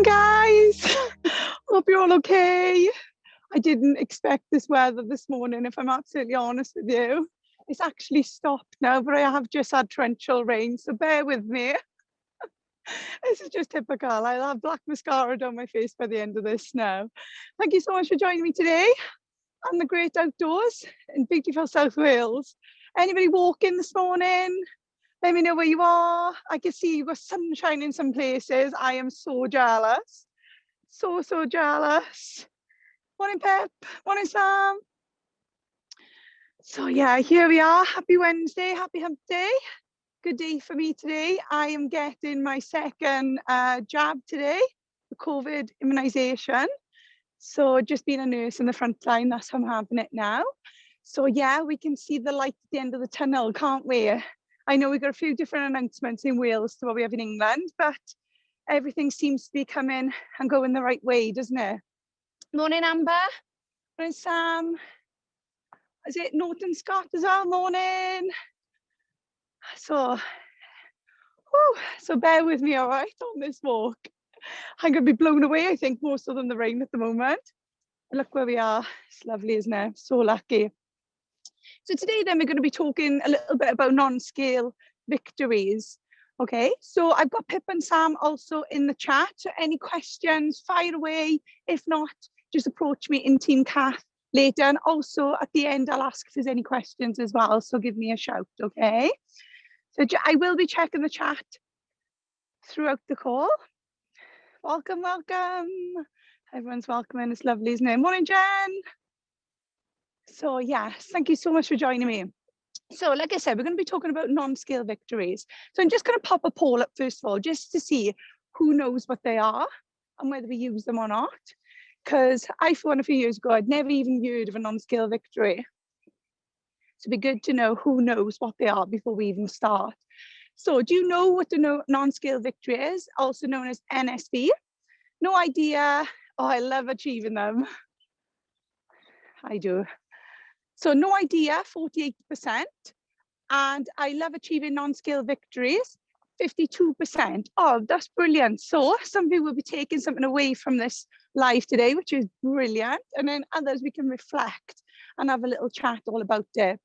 Morning, guys. Hope you're all okay. I didn't expect this weather this morning, if I'm absolutely honest with you. It's actually stopped now, but I have just had torrential rain, so bear with me. This is just typical. I'll have black mascara down my face by the end of this now. Thank you so much for joining me today on the great outdoors in beautiful South Wales. Anybody walking this morning? Let me know where you are. I can see you've got sunshine in some places. I am so jealous. So jealous. Morning, Pep. Morning, Sam. So yeah, here we are. Happy Wednesday. Happy hump day. Good day for me today. I am getting my second jab today, the COVID immunisation. So just being a nurse in the front line, that's how I'm having it now. So yeah, we can see the light at the end of the tunnel, can't we? I know we've got a few different announcements in Wales to what we have in England, but everything seems to be coming and going the right way, doesn't it? Morning, Amber. Morning, Sam. Is it Norton Scott as well? Morning. So bear with me, all right, on this walk. I'm going to be blown away, I think, more so than the rain at the moment. Look where we are. It's lovely, isn't it? So lucky. So today then we're going to be talking a little bit about non-scale victories. Okay, so I've got Pip and Sam also in the chat. So any questions, fire away. If not, just approach me in Team Cath later. And also at the end, I'll ask if there's any questions as well. So give me a shout, okay? So I will be checking the chat throughout the call. Welcome, welcome. Everyone's welcome and it's lovely, isn't it? Morning, Jen. So yes, thank you so much for joining me. So like I said, we're going to be talking about non-scale victories. So I'm just going to pop a poll up first of all, just to see who knows what they are and whether we use them or not. Because I, for one, a few years ago, I'd never even heard of a non-scale victory. So it'd be good to know who knows what they are before we even start. So do you know what the non-scale victory is? Also known as NSV? No idea. Oh, I love achieving them. I do. So no idea, 48%. And I love achieving non-scale victories, 52%. Oh, that's brilliant. So some people will be taking something away from this live today, which is brilliant. And then others we can reflect and have a little chat all about it.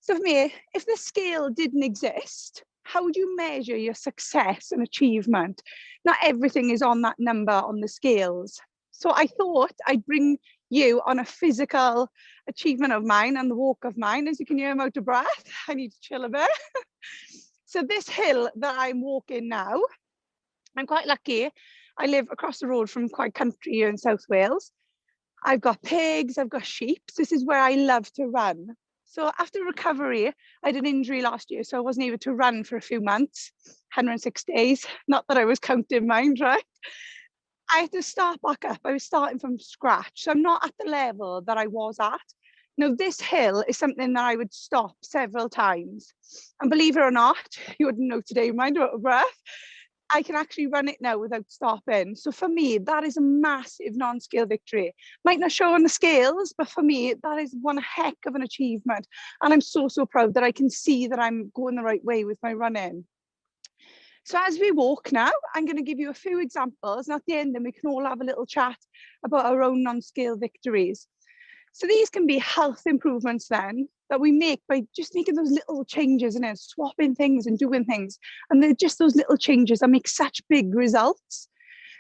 So for me, if the scale didn't exist, how would you measure your success and achievement? Not everything is on that number on the scales. So I thought I'd bring you on a physical achievement of mine and the walk of mine. As you can hear, I'm out of breath. I need to chill a bit. So this hill that I'm walking now, I'm quite lucky. I live across the road from quite country here in South Wales. I've got pigs, I've got sheep. This is where I love to run. So after recovery, I had an injury last year, so I wasn't able to run for a few months, 106 days. Not that I was counting mine, right? I had to start back up. I was starting from scratch. So I'm not at the level that I was at. Now, this hill is something that I would stop several times. And believe it or not, you wouldn't know today, mind out of breath, I can actually run it now without stopping. So for me, that is a massive non-scale victory. Might not show on the scales, but for me, that is one heck of an achievement. And I'm so proud that I can see that I'm going the right way with my running. So as we walk now, I'm going to give you a few examples, and at the end then we can all have a little chat about our own non-scale victories. So these can be health improvements then that we make by just making those little changes and then swapping things and doing things. And they're just those little changes that make such big results.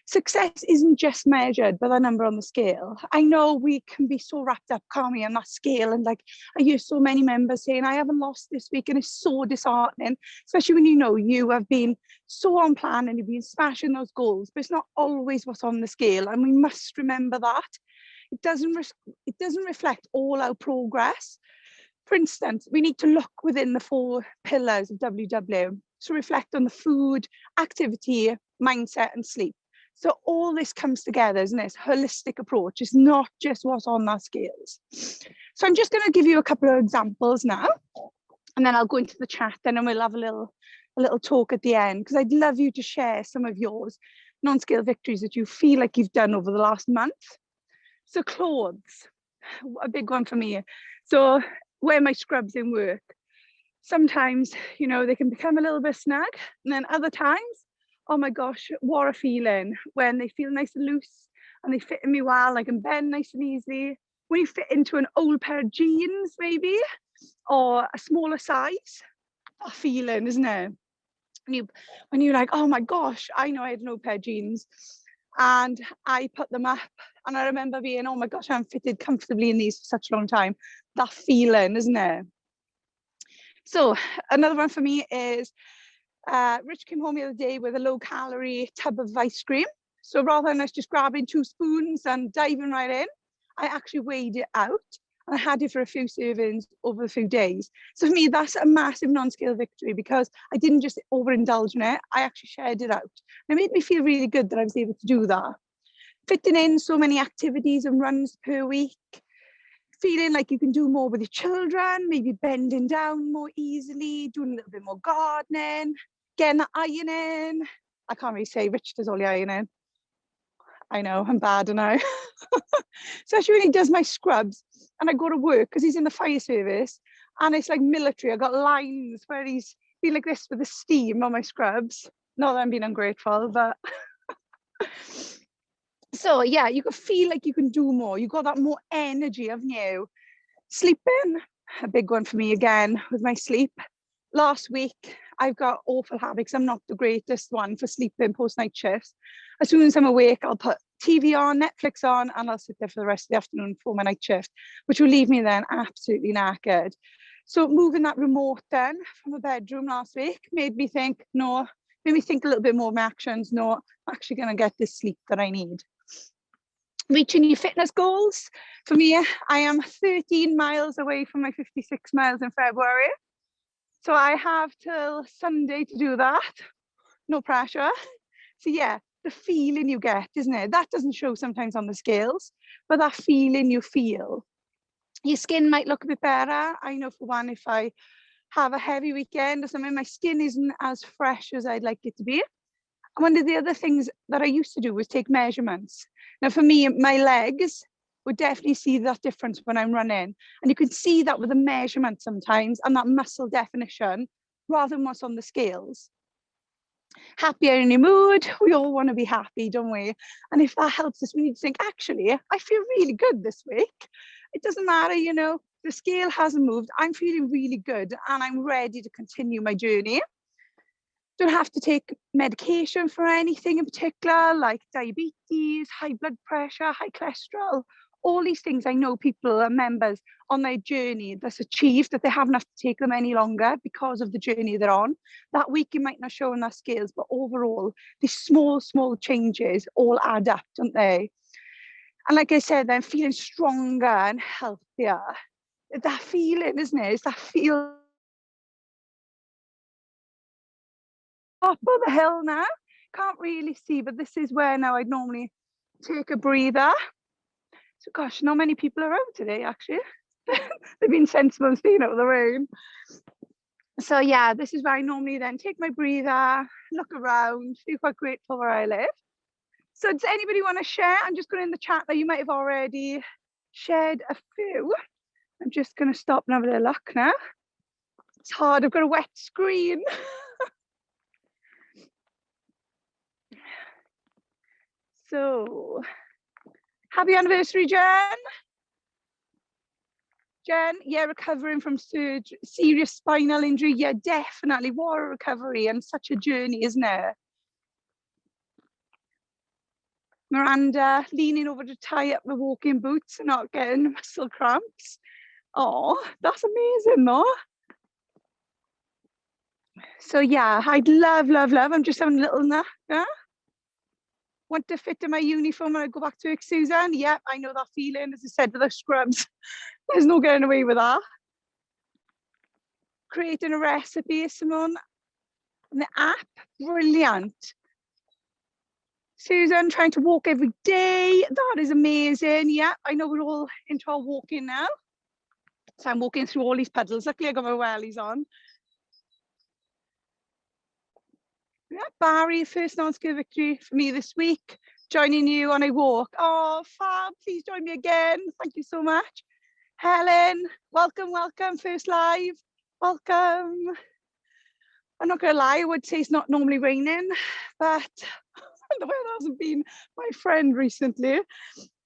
Success isn't just measured by the number on the scale. I know we can be so wrapped up, can't we, on that scale. And like, I hear so many members saying, I haven't lost this week. And it's so disheartening, especially when you know you have been so on plan and you've been smashing those goals, but it's not always what's on the scale. And we must remember that. It doesn't reflect all our progress. For instance, we need to look within the 4 pillars of WW. So reflect on the food, activity, mindset, and sleep. So all this comes together, isn't it? It's a holistic approach. It's not just what's on our scales. So I'm just going to give you a couple of examples now, and then I'll go into the chat and then we'll have a little talk at the end, because I'd love you to share some of yours non-scale victories that you feel like you've done over the last month. So clothes, a big one for me. So wear my scrubs in work. Sometimes, you know, they can become a little bit snug, and then other times Oh my gosh, what a feeling when they feel nice and loose and they fit in me well. I can bend nice and easily. When you fit into an old pair of jeans, maybe, or a smaller size, that feeling, isn't it? When you're like, oh my gosh, I know I had an old pair of jeans and I put them up, and I remember being, oh my gosh, I haven't fitted comfortably in these for such a long time. That feeling, isn't it? So another one for me is, Rich came home the other day with a low calorie tub of ice cream. So rather than us just grabbing 2 spoons and diving right in, I actually weighed it out and I had it for a few servings over a few days. So for me, that's a massive non-scale victory because I didn't just overindulge in it, I actually shared it out. And it made me feel really good that I was able to do that. Fitting in so many activities and runs per week, feeling like you can do more with your children, maybe bending down more easily, doing a little bit more gardening, getting the ironing. I can't really say Rich does all the ironing. I know, I'm bad, and I. Especially when he does my scrubs and I go to work because he's in the fire service and it's like military. I got lines where he's been like this with the steam on my scrubs. Not that I'm being ungrateful, but so yeah, you can feel like you can do more. You got that more energy, haven't you? Sleeping, a big one for me again with my sleep. Last week, I've got awful habits. I'm not the greatest one for sleeping post night shifts. As soon as I'm awake, I'll put TV on, Netflix on, and I'll sit there for the rest of the afternoon for my night shift, which will leave me then absolutely knackered. So moving that remote then from the bedroom last week made me think, no, made me think a little bit more of my actions. No, I'm actually going to get this sleep that I need. Reaching your fitness goals. For me, I am 13 miles away from my 56 miles in February. So I have till Sunday to do that. No pressure. So yeah, the feeling you get, isn't it? That doesn't show sometimes on the scales, but that feeling you feel. Your skin might look a bit better. I know for one, if I have a heavy weekend or something, my skin isn't as fresh as I'd like it to be. And one of the other things that I used to do was take measurements. Now for me, my legs would definitely see that difference when I'm running. And you can see that with the measurement sometimes and that muscle definition rather than what's on the scales. Happier in your mood, we all want to be happy, don't we? And if that helps us, we need to think, actually, I feel really good this week. It doesn't matter, you know, the scale hasn't moved. I'm feeling really good and I'm ready to continue my journey. Don't have to take medication for anything in particular, like diabetes, high blood pressure, high cholesterol. All these things I know people are members on their journey that's achieved that they haven't have to take them any longer because of the journey they're on. That week you might not show on their scales, but overall, these small changes all add up, don't they? And like I said, then feeling stronger and healthier. That feeling, isn't it? It's that feel. Top of the hill now. Can't really see, but this is where now I'd normally take a breather. So gosh, not many people are out today actually. They've been sensible and staying out of the rain. So yeah, this is where I normally then take my breather, look around, feel quite grateful where I live. So does anybody want to share? I'm just going in the chat that you might have already shared a few. I'm just going to stop and have a little look now. It's hard, I've got a wet screen. So, happy anniversary, Jen. Jen, yeah, recovering from serious spinal injury. Yeah, definitely. What a recovery and such a journey, isn't it? Miranda leaning over to tie up the walking boots and not getting muscle cramps. Oh, that's amazing, though. So yeah, I'd love. I'm just having a little nap. Yeah? Want to fit in my uniform when I go back to work, Susan? Yeah, I know that feeling. As I said, with the scrubs, there's no getting away with that. Creating a recipe, Simone. And the app, brilliant. Susan, trying to walk every day. That is amazing. Yeah, I know we're all into our walking now. So I'm walking through all these puddles. Luckily, I got my wellies on. Yeah, Barry, first non-scale victory for me this week. Joining you on a walk. Oh, fab. Please join me again. Thank you so much. Helen, welcome. First live. Welcome. I'm not gonna lie, I would say it's not normally raining, but the weather hasn't been my friend recently.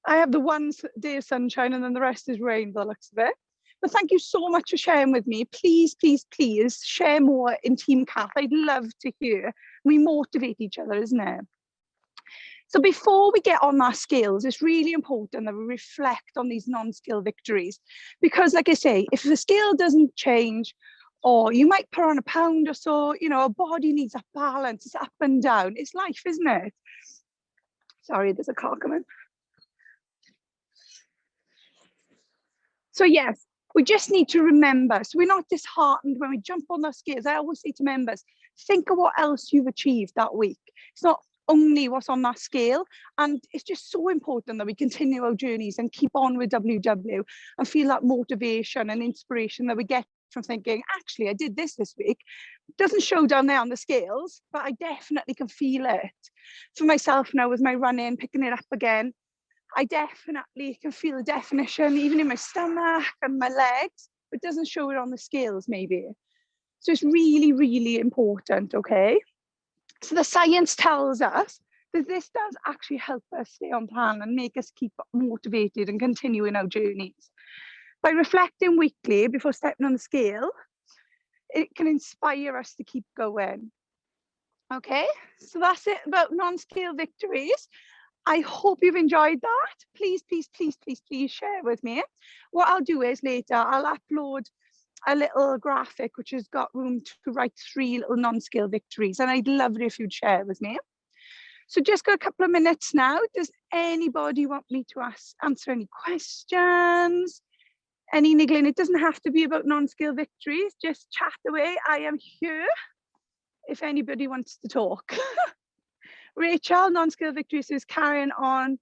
I have the one day of sunshine and then the rest is rain by the looks of it. But thank you so much for sharing with me. Please, please, please share more in Team Cath. I'd love to hear. We motivate each other, isn't it? So before we get on our skills, it's really important that we reflect on these non-skill victories. Because like I say, if the skill doesn't change, or you might put on a pound or so, you know, our body needs that balance, it's up and down. It's life, isn't it? Sorry, there's a car coming. So yes, we just need to remember, so we're not disheartened when we jump on those skills. I always say to members, think of what else you've achieved that week. It's not only what's on that scale, and it's just so important that we continue our journeys and keep on with WW and feel that motivation and inspiration that we get from thinking, actually I did this week. It doesn't show down there on the scales, but I definitely can feel it. For myself now with my running, picking it up again, I definitely can feel the definition even in my stomach and my legs, but it doesn't show it on the scales maybe. So it's really, really important, okay? So the science tells us that this does actually help us stay on plan and make us keep motivated and continue in our journeys. By reflecting weekly before stepping on the scale, it can inspire us to keep going. Okay, so that's it about non-scale victories. I hope you've enjoyed that. Please, please, please, please, please share with me. What I'll do is later, I'll upload a little graphic which has got room to write 3 little non-scale victories, and I'd love it if you'd share with me. So just got a couple of minutes now. Does anybody want me to answer any questions? Any niggling? It doesn't have to be about non-scale victories, just chat away. I am here if anybody wants to talk. Rachel, non-scale victories, is carrying on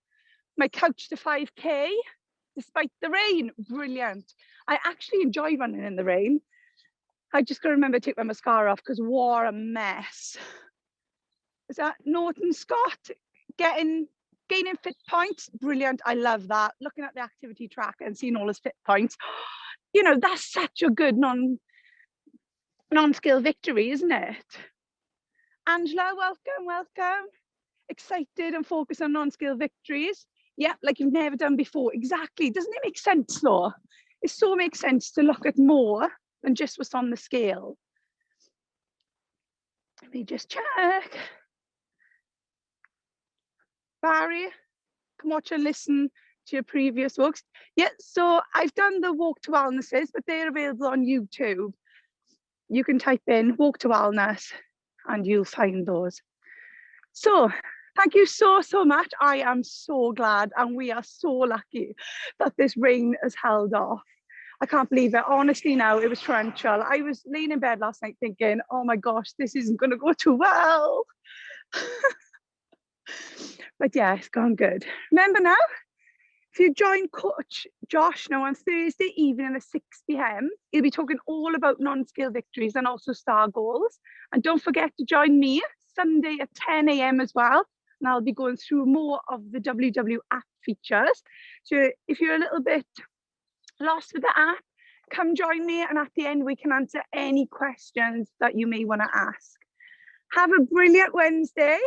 my couch to 5K despite the rain. Brilliant. I actually enjoy running in the rain. I just got to remember to take my mascara off because what a mess. Is that Norton Scott gaining fit points? Brilliant. I love that. Looking at the activity tracker and seeing all his fit points. You know, that's such a good non-scale victory, isn't it? Angela, welcome, welcome. Excited and focused on non-scale victories. Yeah, like you've never done before. Exactly. Doesn't it make sense though? It so makes sense to look at more than just what's on the scale. Let me just check. Barry, come watch and listen to your previous walks. Yeah, so I've done the walk to wellnesses, but they're available on YouTube. You can type in walk to wellness and you'll find those. So thank you so, so much. I am so glad, and we are so lucky that this rain has held off. I can't believe it. Honestly, now it was torrential. I was laying in bed last night thinking, oh my gosh, this isn't going to go too well. But yeah, it's gone good. Remember now, if you join Coach Josh now on Thursday evening at 6 p.m, he'll be talking all about non-scale victories and also star goals. And don't forget to join me Sunday at 10 a.m. as well. And I'll be going through more of the WW app features. So if you're a little bit lost with the app, come join me, and at the end we can answer any questions that you may want to ask. Have a brilliant Wednesday.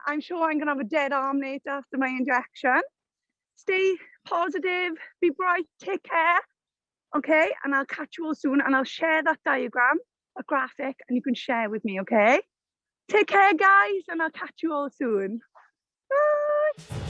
I'm sure I'm going to have a dead arm later after my injection. Stay positive, be bright, take care. Okay, and I'll catch you all soon, and I'll share that diagram, a graphic, and you can share with me, okay? Take care, guys, and I'll catch you all soon. Bye.